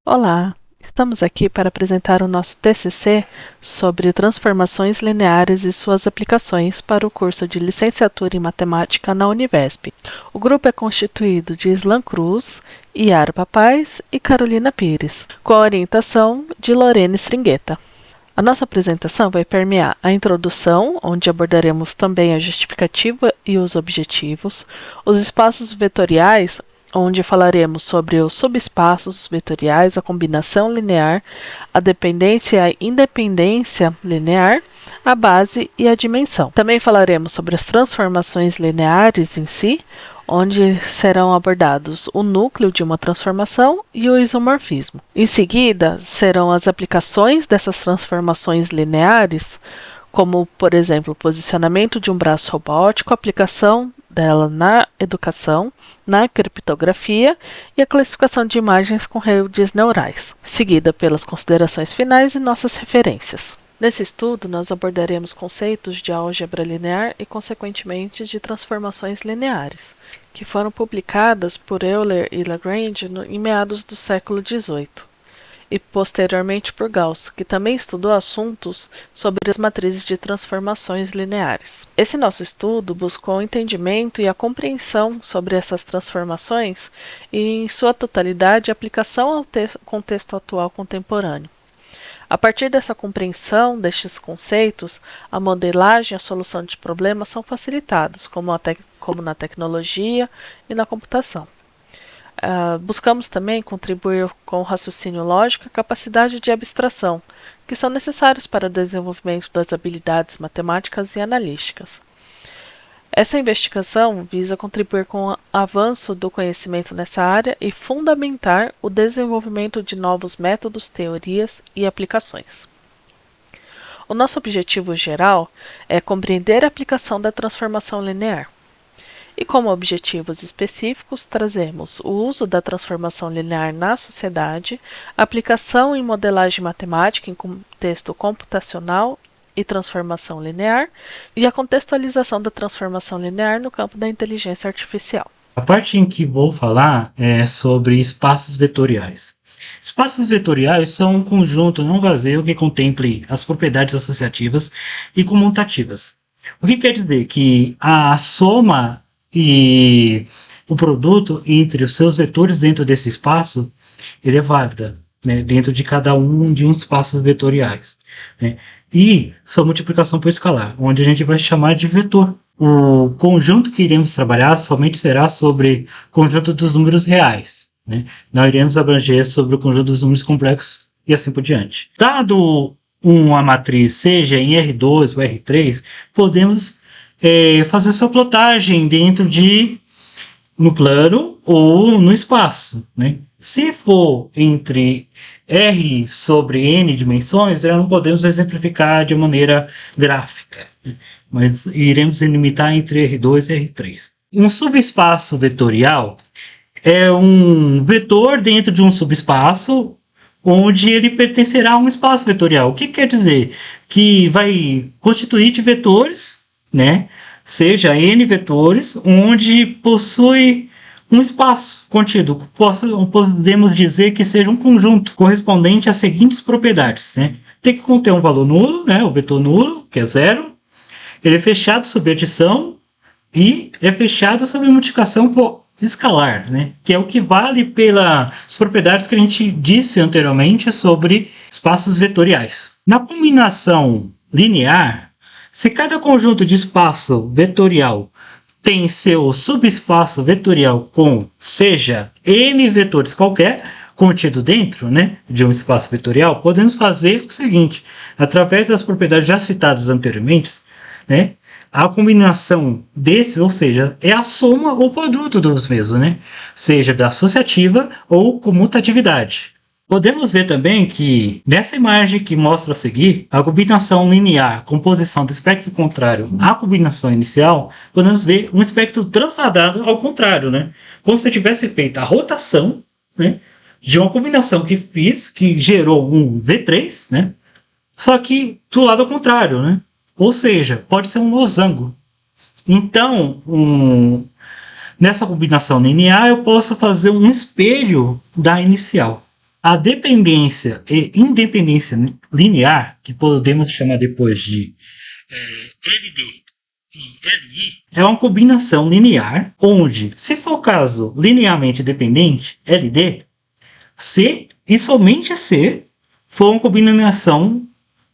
Olá, estamos aqui para apresentar o nosso TCC sobre transformações lineares e suas aplicações para o curso de Licenciatura em Matemática na Univesp. O grupo é constituído de Islan Cruz, Iara Papais e Carolina Pires, com a orientação de Lorene Stringueta. A nossa apresentação vai permear a introdução, onde abordaremos também a justificativa e os objetivos, os espaços vetoriais, onde falaremos sobre os subespaços vetoriais, a combinação linear, a dependência e a independência linear, a base e a dimensão. Também falaremos sobre as transformações lineares em si, onde serão abordados o núcleo de uma transformação e o isomorfismo. Em seguida, serão as aplicações dessas transformações lineares, como, por exemplo, o posicionamento de um braço robótico, a aplicação dela na educação, na criptografia e a classificação de imagens com redes neurais, seguida pelas considerações finais e nossas referências. Nesse estudo, nós abordaremos conceitos de álgebra linear e, consequentemente, de transformações lineares, que foram publicadas por Euler e Lagrange em meados do século XVIII. E posteriormente por Gauss, que também estudou assuntos sobre as matrizes de transformações lineares. Esse nosso estudo buscou o entendimento e a compreensão sobre essas transformações e, em sua totalidade, a aplicação ao contexto atual contemporâneo. A partir dessa compreensão destes conceitos, a modelagem e a solução de problemas são facilitados, como na tecnologia e na computação. Buscamos também contribuir com o raciocínio lógico e a capacidade de abstração, que são necessários para o desenvolvimento das habilidades matemáticas e analíticas. Essa investigação visa contribuir com o avanço do conhecimento nessa área e fundamentar o desenvolvimento de novos métodos, teorias e aplicações. O nosso objetivo geral é compreender a aplicação da transformação linear. E como objetivos específicos, trazemos o uso da transformação linear na sociedade, aplicação em modelagem matemática em contexto computacional e transformação linear, e a contextualização da transformação linear no campo da inteligência artificial. A parte em que vou falar é sobre espaços vetoriais. Espaços vetoriais são um conjunto não vazio que contemple as propriedades associativas e comutativas. O que quer dizer? Que a soma e o produto entre os seus vetores dentro desse espaço, ele é válida, né, dentro de cada um de uns espaços vetoriais, né? E sua multiplicação por escalar, onde a gente vai chamar de vetor. O conjunto que iremos trabalhar somente será sobre o conjunto dos números reais, né? Não iremos abranger sobre o conjunto dos números complexos e assim por diante. Dado uma matriz, seja em R2 ou R3, podemos fazer sua plotagem dentro no plano ou no espaço, né? Se for entre R sobre N dimensões, já não podemos exemplificar de maneira gráfica, né? Mas iremos limitar entre R2 e R3. Um subespaço vetorial é um vetor dentro de um subespaço onde ele pertencerá a um espaço vetorial. O que quer dizer? Que vai constituir de vetores, né? Seja N vetores, onde possui um espaço contido. Podemos dizer que seja um conjunto correspondente às seguintes propriedades, né? Tem que conter um valor nulo, né? O vetor nulo, que é zero. Ele é fechado sobre adição e é fechado sobre multiplicação por escalar, né? Que é o que vale pelas propriedades que a gente disse anteriormente sobre espaços vetoriais. Na combinação linear, se cada conjunto de espaço vetorial tem seu subespaço vetorial com, seja, n vetores qualquer, contido dentro, né, de um espaço vetorial, podemos fazer o seguinte: através das propriedades já citadas anteriormente, né, a combinação desses, ou seja, é a soma ou produto dos mesmos, né, seja da associativa ou comutatividade. Podemos ver também que, nessa imagem que mostra a seguir, a combinação linear com posição do espectro contrário à combinação inicial, podemos ver um espectro transladado ao contrário, né? Como se tivesse feito a rotação, né, de uma combinação que fiz, que gerou um V3, né? Só que do lado ao contrário, né? Ou seja, pode ser um losango. Então, nessa combinação linear, eu posso fazer um espelho da inicial. A dependência e independência linear, que podemos chamar depois de LD e LI, é uma combinação linear onde, se for o caso linearmente dependente, LD, C e somente C for uma combinação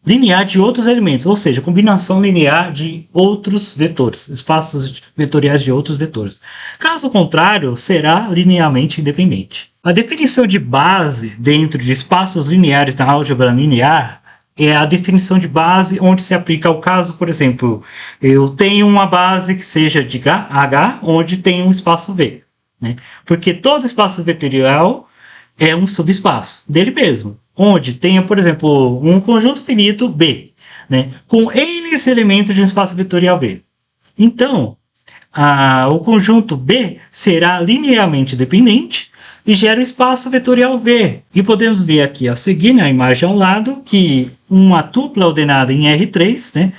linear de outros elementos, ou seja, combinação linear de outros vetores, espaços vetoriais de outros vetores. Caso contrário, será linearmente independente. A definição de base dentro de espaços lineares na álgebra linear é a definição de base onde se aplica ao caso, por exemplo, eu tenho uma base que seja de H, onde tem um espaço V, né? Porque todo espaço vetorial é um subespaço dele mesmo, onde tenha, por exemplo, um conjunto finito B, né, com N elementos de um espaço vetorial V. Então, o conjunto B será linearmente dependente e gera espaço vetorial V. E podemos ver aqui a seguir, na imagem ao lado, que uma tupla ordenada em R3, né,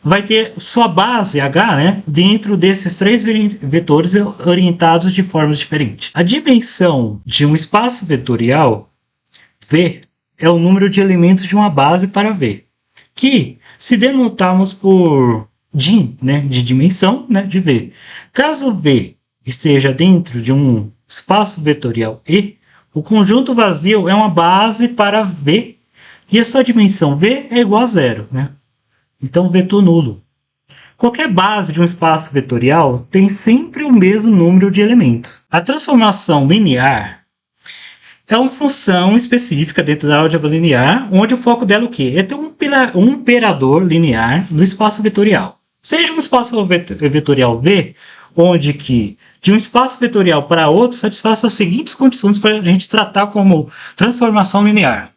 vai ter sua base H, né, dentro desses três vetores orientados de formas diferentes. A dimensão de um espaço vetorial V é o número de elementos de uma base para V, que se denotarmos por dim, né, de dimensão, né, de V. Caso V esteja dentro de um espaço vetorial E, o conjunto vazio é uma base para V e a sua dimensão V é igual a zero, né? Então, vetor nulo. Qualquer base de um espaço vetorial tem sempre o mesmo número de elementos. A transformação linear é uma função específica dentro da álgebra linear, onde o foco dela é o quê? É ter um operador linear no espaço vetorial. Seja um espaço vetorial V, onde que de um espaço vetorial para outro satisfaz as seguintes condições para a gente tratar como transformação linear: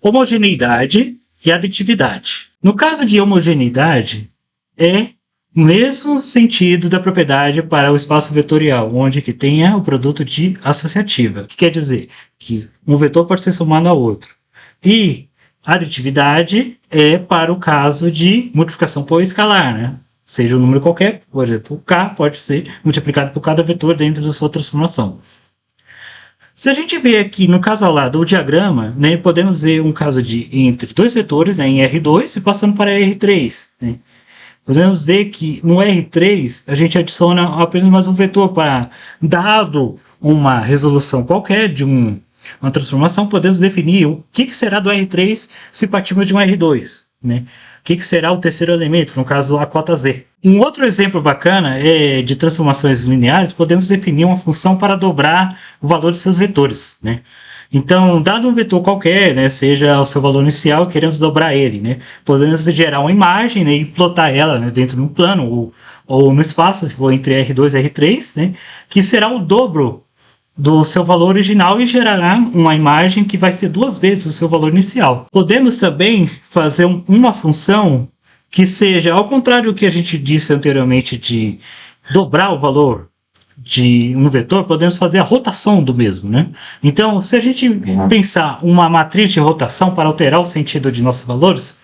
homogeneidade e aditividade. No caso de homogeneidade, é o mesmo sentido da propriedade para o espaço vetorial, onde que tenha o produto de associativa, que quer dizer que um vetor pode ser somado ao outro. E aditividade é para o caso de multiplicação por escalar, né? Seja um número qualquer, por exemplo, K pode ser multiplicado por cada vetor dentro da sua transformação. Se a gente vê aqui no caso ao lado o diagrama, né, podemos ver um caso de entre dois vetores, né, em R2 e passando para R3. Né. Podemos ver que no R3 a gente adiciona apenas mais um vetor para, dado uma resolução qualquer de uma transformação, podemos definir o que será do R3 se partirmos de um R2. Né. O que será o terceiro elemento, no caso a cota Z. Um outro exemplo bacana é de transformações lineares, podemos definir uma função para dobrar o valor de seus vetores. Né? Então, dado um vetor qualquer, né, seja o seu valor inicial, queremos dobrar ele. Né? Podemos gerar uma imagem, né, e plotar ela, né, dentro de um plano ou no espaço, se for entre R2 e R3, né, que será o dobro do seu valor original e gerará uma imagem que vai ser 2 vezes o seu valor inicial. Podemos também fazer uma função que seja, ao contrário do que a gente disse anteriormente de dobrar o valor de um vetor, podemos fazer a rotação do mesmo. Né? Então, se a gente pensar uma matriz de rotação para alterar o sentido de nossos valores,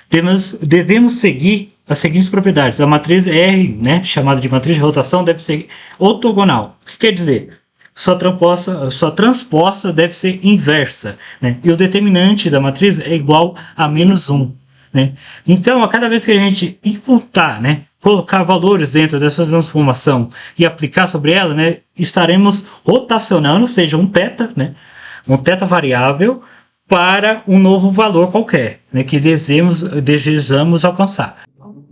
devemos seguir as seguintes propriedades. A matriz R, né, chamada de matriz de rotação, deve ser ortogonal. O que quer dizer? Sua transposta deve ser inversa, né? E o determinante da matriz é igual a -1. Né? Então, a cada vez que a gente imputar, né, colocar valores dentro dessa transformação e aplicar sobre ela, né, estaremos rotacionando, ou seja, um θ, né, um θ variável, para um novo valor qualquer, né, que desejamos alcançar.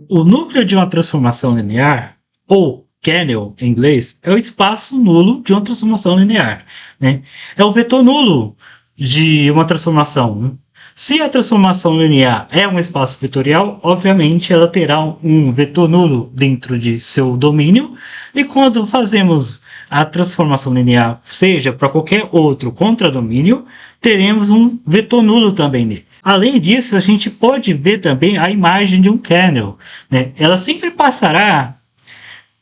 O núcleo de uma transformação linear, ou kernel em inglês, é o espaço nulo de uma transformação linear. Né? É o vetor nulo de uma transformação. Né? Se a transformação linear é um espaço vetorial, obviamente ela terá um vetor nulo dentro de seu domínio, e quando fazemos a transformação linear, seja para qualquer outro contradomínio, teremos um vetor nulo também nele. Além disso, a gente pode ver também a imagem de um kernel. Né? Ela sempre passará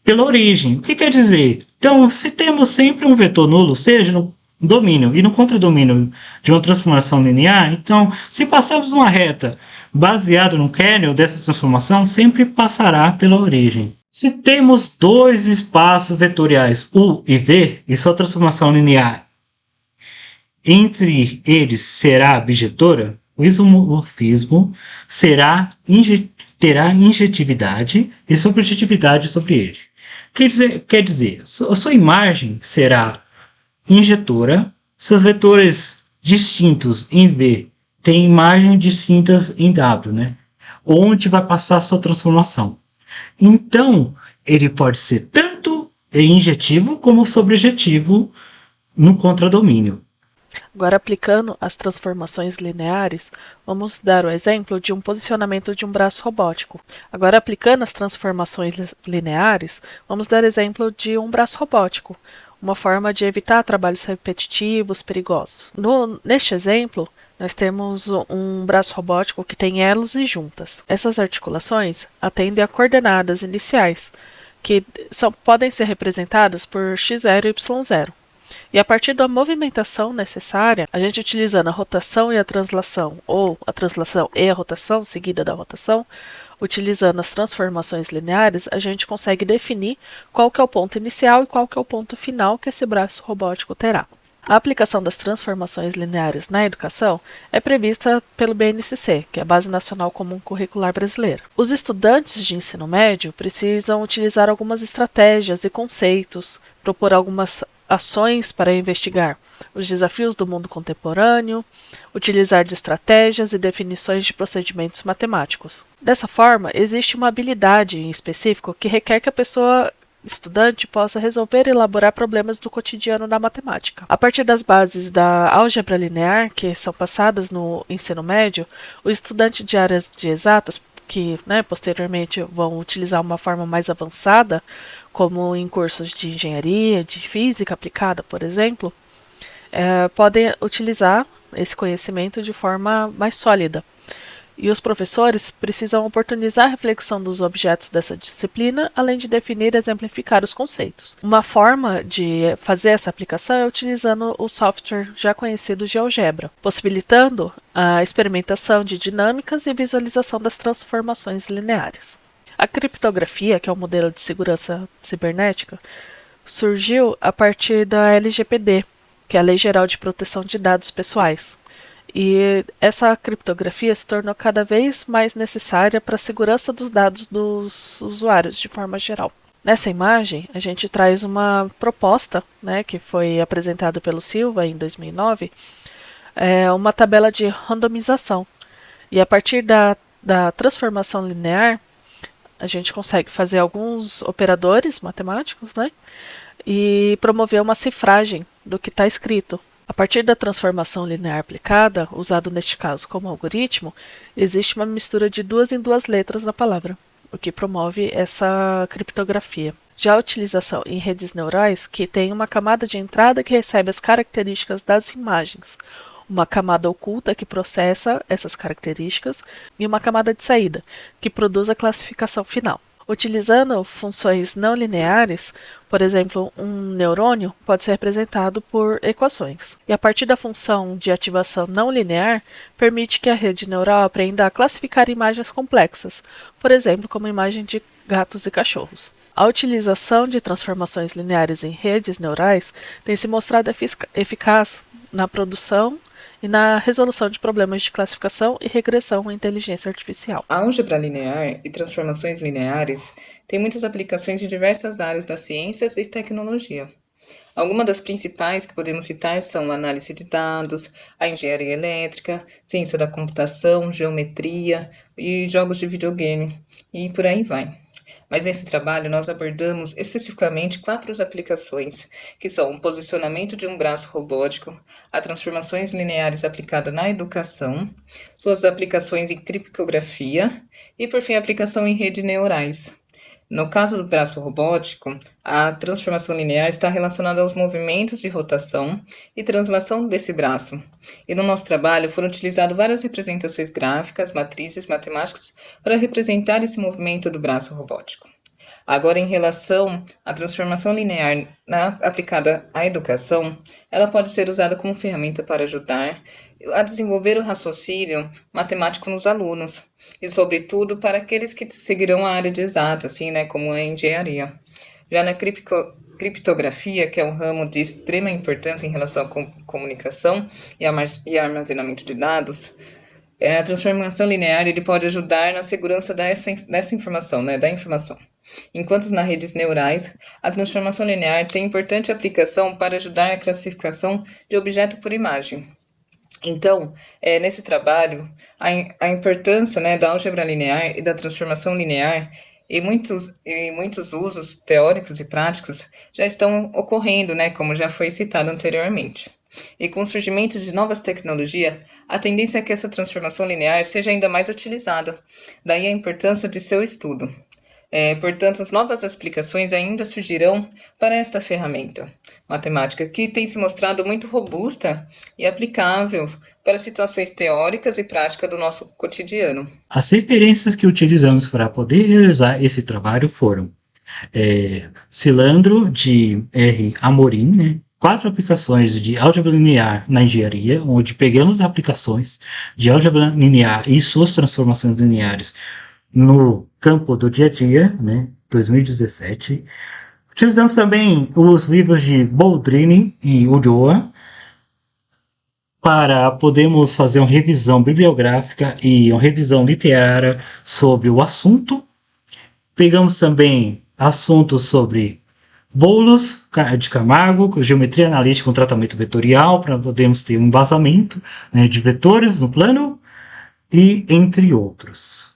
pela origem. O que quer dizer? Então, se temos sempre um vetor nulo, seja no domínio e no contradomínio de uma transformação linear, então, se passarmos uma reta baseada no kernel dessa transformação, sempre passará pela origem. Se temos dois espaços vetoriais U e V e sua transformação linear entre eles será abjetora, o isomorfismo terá injetividade e subjetividade sobre ele. Quer dizer, a sua imagem será injetora, seus vetores distintos em V têm imagens distintas em W, né? Onde vai passar a sua transformação. Então, ele pode ser tanto injetivo como sobrejetivo no contradomínio. Agora, aplicando as transformações lineares, vamos dar o exemplo de um posicionamento de um braço robótico. Agora, aplicando as transformações lineares, vamos dar exemplo de um braço robótico, uma forma de evitar trabalhos repetitivos, perigosos. Neste exemplo, nós temos um braço robótico que tem elos e juntas. Essas articulações atendem a coordenadas iniciais, que podem ser representadas por x0 e y0. E a partir da movimentação necessária, a gente utilizando a rotação e a translação, ou a translação e a rotação, seguida da rotação, utilizando as transformações lineares, a gente consegue definir qual que é o ponto inicial e qual que é o ponto final que esse braço robótico terá. A aplicação das transformações lineares na educação é prevista pelo BNCC, que é a Base Nacional Comum Curricular Brasileira. Os estudantes de ensino médio precisam utilizar algumas estratégias e conceitos, propor algumas ações para investigar os desafios do mundo contemporâneo, utilizar de estratégias e definições de procedimentos matemáticos. Dessa forma, existe uma habilidade em específico que requer que a pessoa estudante possa resolver e elaborar problemas do cotidiano da matemática. A partir das bases da álgebra linear, que são passadas no ensino médio, o estudante de áreas de exatas, que posteriormente vão utilizar uma forma mais avançada, como em cursos de engenharia, de física aplicada, por exemplo, podem utilizar esse conhecimento de forma mais sólida. E os professores precisam oportunizar a reflexão dos objetos dessa disciplina, além de definir e exemplificar os conceitos. Uma forma de fazer essa aplicação é utilizando o software já conhecido GeoGebra, possibilitando a experimentação de dinâmicas e visualização das transformações lineares. A criptografia, que é um modelo de segurança cibernética, surgiu a partir da LGPD, que é a Lei Geral de Proteção de Dados Pessoais. E essa criptografia se tornou cada vez mais necessária para a segurança dos dados dos usuários de forma geral. Nessa imagem, a gente traz uma proposta, que foi apresentada pelo Silva em 2009, uma tabela de randomização. E a partir da transformação linear, a gente consegue fazer alguns operadores matemáticos, e promover uma cifragem do que está escrito. A partir da transformação linear aplicada, usado neste caso como algoritmo, existe uma mistura de 2 em 2 letras na palavra, o que promove essa criptografia. Já a utilização em redes neurais, que tem uma camada de entrada que recebe as características das imagens, uma camada oculta que processa essas características e uma camada de saída, que produz a classificação final. Utilizando funções não lineares, por exemplo, um neurônio pode ser representado por equações. E a partir da função de ativação não linear, permite que a rede neural aprenda a classificar imagens complexas, por exemplo, como imagem de gatos e cachorros. A utilização de transformações lineares em redes neurais tem se mostrado eficaz na produção e na resolução de problemas de classificação e regressão em inteligência artificial. A álgebra linear e transformações lineares têm muitas aplicações em diversas áreas das ciências e tecnologia. Algumas das principais que podemos citar são a análise de dados, a engenharia elétrica, ciência da computação, geometria e jogos de videogame, e por aí vai. Mas nesse trabalho nós abordamos especificamente 4 aplicações, que são o posicionamento de um braço robótico, as transformações lineares aplicadas na educação, suas aplicações em criptografia e, por fim, a aplicação em redes neurais. No caso do braço robótico, a transformação linear está relacionada aos movimentos de rotação e translação desse braço. E no nosso trabalho foram utilizadas várias representações gráficas, matrizes matemáticas para representar esse movimento do braço robótico. Agora, em relação à transformação linear aplicada à educação, ela pode ser usada como ferramenta para ajudar a desenvolver o raciocínio matemático nos alunos, e, sobretudo, para aqueles que seguirão a área de exatas, como a engenharia. Já na criptografia, que é um ramo de extrema importância em relação à comunicação e armazenamento de dados, a transformação linear ele pode ajudar na segurança dessa informação, né, da informação. Enquanto nas redes neurais, a transformação linear tem importante aplicação para ajudar na classificação de objeto por imagem. Então, nesse trabalho, a importância, né, da álgebra linear e da transformação linear e muitos usos teóricos e práticos já estão ocorrendo, né, como já foi citado anteriormente. E com o surgimento de novas tecnologias, a tendência é que essa transformação linear seja ainda mais utilizada. Daí a importância de seu estudo. Portanto, as novas explicações ainda surgirão para esta ferramenta matemática, que tem se mostrado muito robusta e aplicável para situações teóricas e práticas do nosso cotidiano. As referências que utilizamos para poder realizar esse trabalho foram Cilandro, de R. Amorim, né? 4 aplicações de álgebra linear na engenharia, onde pegamos aplicações de álgebra linear e suas transformações lineares no campo do dia a dia, né, 2017. Utilizamos também os livros de Boldrini e Ulloa para podermos fazer uma revisão bibliográfica e uma revisão literária sobre o assunto. Pegamos também assuntos sobre Boulos de Camargo, geometria analítica com tratamento vetorial, para podermos ter um embasamento, né, de vetores no plano, e entre outros.